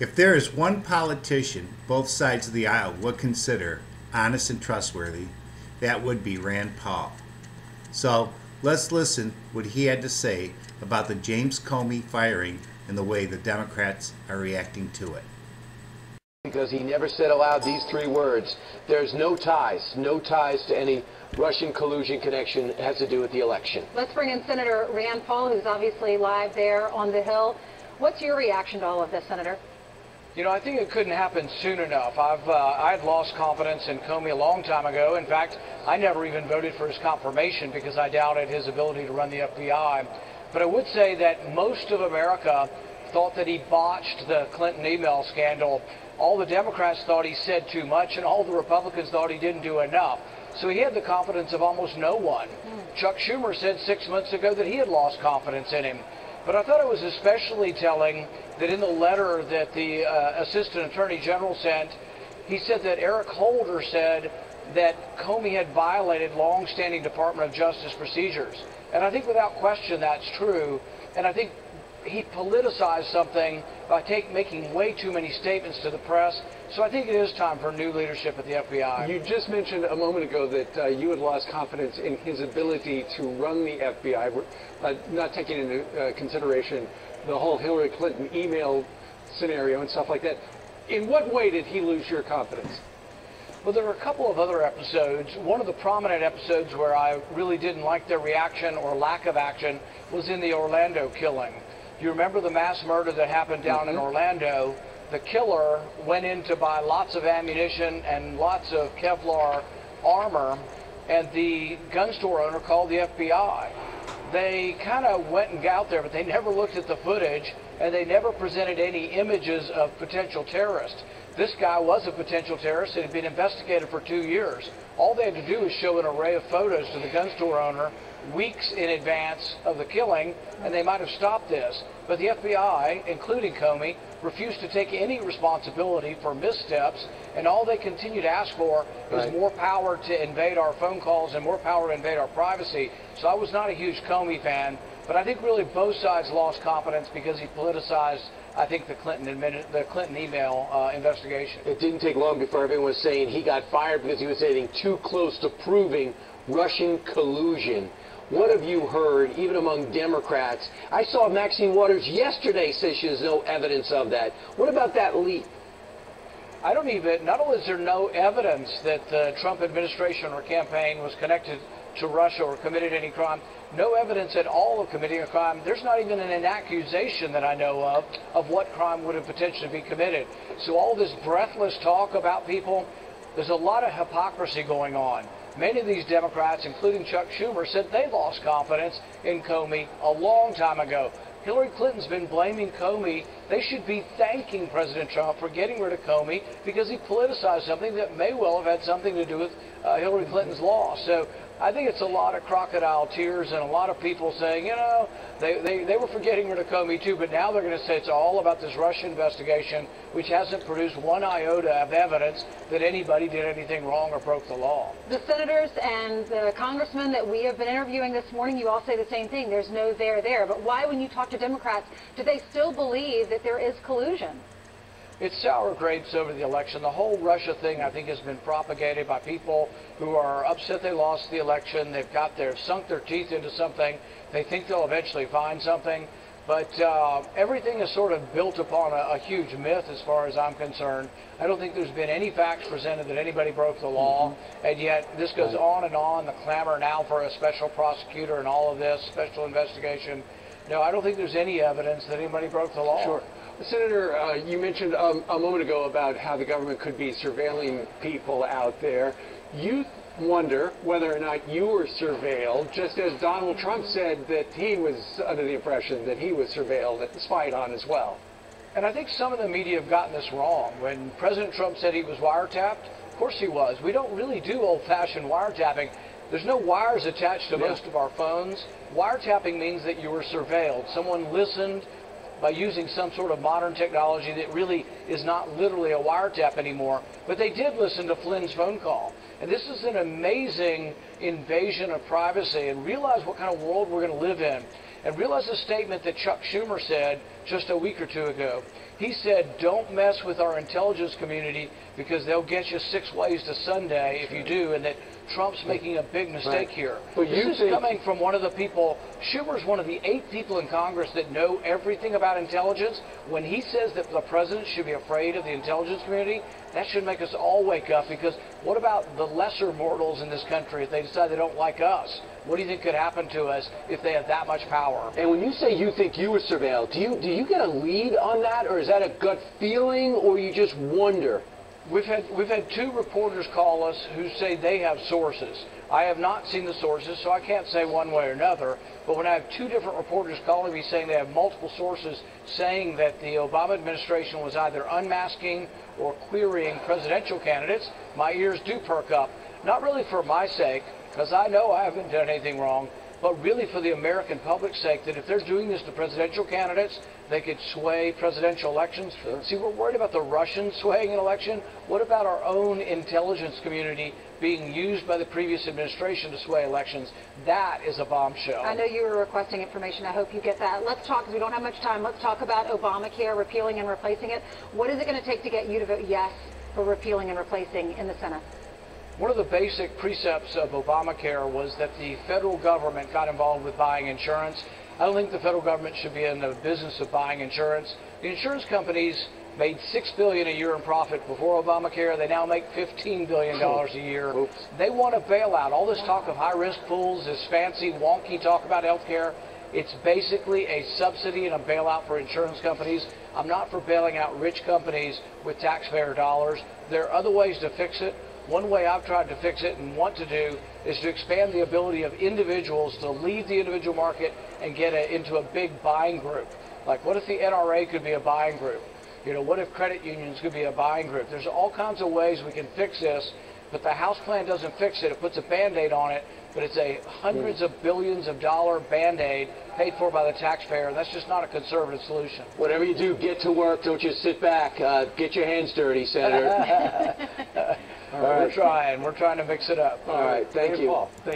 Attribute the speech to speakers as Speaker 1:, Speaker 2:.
Speaker 1: If there is one politician both sides of the aisle would consider honest and trustworthy, that would be Rand Paul. So let's listen what he had to say about the James Comey firing and the way the Democrats are reacting to it.
Speaker 2: Because he never said aloud these three words: there's no ties to any Russian collusion connection. It has to do with the election.
Speaker 3: Let's bring in Senator Rand Paul, who's obviously live there on the Hill. What's your reaction to all of this, Senator?
Speaker 4: You know, I think it couldn't happen soon enough. I'd lost confidence in Comey a long time ago. In fact, I never even voted for his confirmation because I doubted his ability to run the FBI. But I would say that most of America thought that he botched the Clinton email scandal. All the Democrats thought he said too much, and all the Republicans thought he didn't do enough. So he had the confidence of almost no one. Chuck Schumer said 6 months ago that he had lost confidence in him. But I thought it was especially telling that in the letter that the Assistant Attorney General sent, he said that Eric Holder said that Comey had violated long-standing Department of Justice procedures. And I think without question that's true. And I think he politicized something by making way too many statements to the press. So I think it is time for new leadership at the FBI.
Speaker 5: You just mentioned a moment ago that you had lost confidence in his ability to run the FBI, not taking into consideration the whole Hillary Clinton email scenario and stuff like that. In what way did he lose your confidence?
Speaker 4: Well, there were a couple of other episodes. One of the prominent episodes where I really didn't like their reaction or lack of action was in the Orlando killing. You remember the mass murder that happened down in Orlando? The killer went in to buy lots of ammunition and lots of Kevlar armor, and the gun store owner called the FBI. They kind of went and got out there, but they never looked at the footage, and they never presented any images of potential terrorists. This guy was a potential terrorist and had been investigated for 2 years. All they had to do was show an array of photos to the gun store owner weeks in advance of the killing, and they might have stopped this. But the FBI, including Comey, refused to take any responsibility for missteps, and all they continue to ask for is more power to invade our phone calls and more power to invade our privacy. So I was not a huge Comey fan, but I think really both sides lost confidence because he politicized, I think, the Clinton email investigation.
Speaker 2: It didn't take long before everyone was saying he got fired because he was getting too close to proving Russian collusion. What have you heard, even among Democrats? I saw Maxine Waters yesterday say she has no evidence of that. What about that leak?
Speaker 4: I don't even, not only is there no evidence that the Trump administration or campaign was connected to Russia or committed any crime, no evidence at all of committing a crime. There's not even an accusation that I know of what crime would have potentially been committed. So all this breathless talk about people, there's a lot of hypocrisy going on. Many of these Democrats, including Chuck Schumer, said they lost confidence in Comey a long time ago. Hillary Clinton's been blaming Comey. They should be thanking President Trump for getting rid of Comey because he politicized something that may well have had something to do with Hillary Clinton's loss. So I think it's a lot of crocodile tears and a lot of people saying, you know, they were for getting rid of Comey too, but now they're going to say it's all about this Russia investigation, which hasn't produced one iota of evidence that anybody did anything wrong or broke the law.
Speaker 3: The senators and the congressmen that we have been interviewing this morning, you all say the same thing. There's no there. But why, when you talk to Democrats, do they still believe that there is collusion?
Speaker 4: It's sour grapes over the election. The whole Russia thing, I think, has been propagated by people who are upset they lost the election. They've sunk their teeth into something. They think they'll eventually find something. But everything is sort of built upon a huge myth as far as I'm concerned. I don't think there's been any facts presented that anybody broke the law. And yet this goes on and on, the clamor now for a special prosecutor and all of this, special investigation. No, I don't think there's any evidence that anybody broke the law.
Speaker 5: Sure. Senator, you mentioned a moment ago about how the government could be surveilling people out there. You wonder whether or not you were surveilled, just as Donald Trump said that he was under the impression that he was surveilled and spied on as well.
Speaker 4: And I think some of the media have gotten this wrong. When President Trump said he was wiretapped, of course he was. We don't really do old-fashioned wiretapping. There's no wires attached to most of our phones. Wiretapping means that you were surveilled. Someone listened by using some sort of modern technology that really is not literally a wiretap anymore. But they did listen to Flynn's phone call. And this is an amazing invasion of privacy. And realize what kind of world we're going to live in. And realize the statement that Chuck Schumer said just a week or two ago. He said, don't mess with our intelligence community because they'll get you 6 ways to Sunday if you do, and that Trump's making a big mistake here.
Speaker 2: But
Speaker 4: this is coming from one of the people, Schumer's one of the 8 people in Congress that know everything about intelligence. When he says that the president should be afraid of the intelligence community, that should make us all wake up, because what about the lesser mortals in this country if they decide they don't like us? What do you think could happen to us if they have that much power?
Speaker 2: And when you say you think you were surveilled, do you get a lead on that, or is that a gut feeling, or you just wonder?
Speaker 4: We've had 2 reporters call us who say they have sources. I have not seen the sources, so I can't say one way or another. But when I have 2 different reporters calling me saying they have multiple sources saying that the Obama administration was either unmasking or querying presidential candidates, my ears do perk up. Not really for my sake, because I know I haven't done anything wrong, but really for the American public's sake, that if they're doing this to presidential candidates, they could sway presidential elections.
Speaker 2: Sure.
Speaker 4: See, we're worried about the Russians swaying an election. What about our own intelligence community being used by the previous administration to sway elections? That is a bombshell.
Speaker 3: I know you were requesting information. I hope you get that. Let's talk, because we don't have much time. Let's talk about Obamacare, repealing and replacing it. What is it going to take to get you to vote yes for repealing and replacing in the Senate?
Speaker 4: One of the basic precepts of Obamacare was that the federal government got involved with buying insurance. I don't think the federal government should be in the business of buying insurance. The insurance companies made $6 billion a year in profit before Obamacare. They now make $15 billion a year.
Speaker 2: Oops.
Speaker 4: They want a bailout. All this talk of high-risk pools, this fancy, wonky talk about health care, it's basically a subsidy and a bailout for insurance companies. I'm not for bailing out rich companies with taxpayer dollars. There are other ways to fix it. One way I've tried to fix it and want to do is to expand the ability of individuals to leave the individual market and get into a big buying group. Like, what if the NRA could be a buying group? You know, what if credit unions could be a buying group? There's all kinds of ways we can fix this, but the House plan doesn't fix it. It puts a Band-Aid on it, but it's a hundreds of billions of dollar Band-Aid paid for by the taxpayer, and that's just not a conservative solution.
Speaker 2: Whatever you do, get to work. Don't just sit back. Get your hands dirty, Senator.
Speaker 4: We're trying to mix it up.
Speaker 2: All right. Thank you.
Speaker 4: Paul.
Speaker 2: Thank you.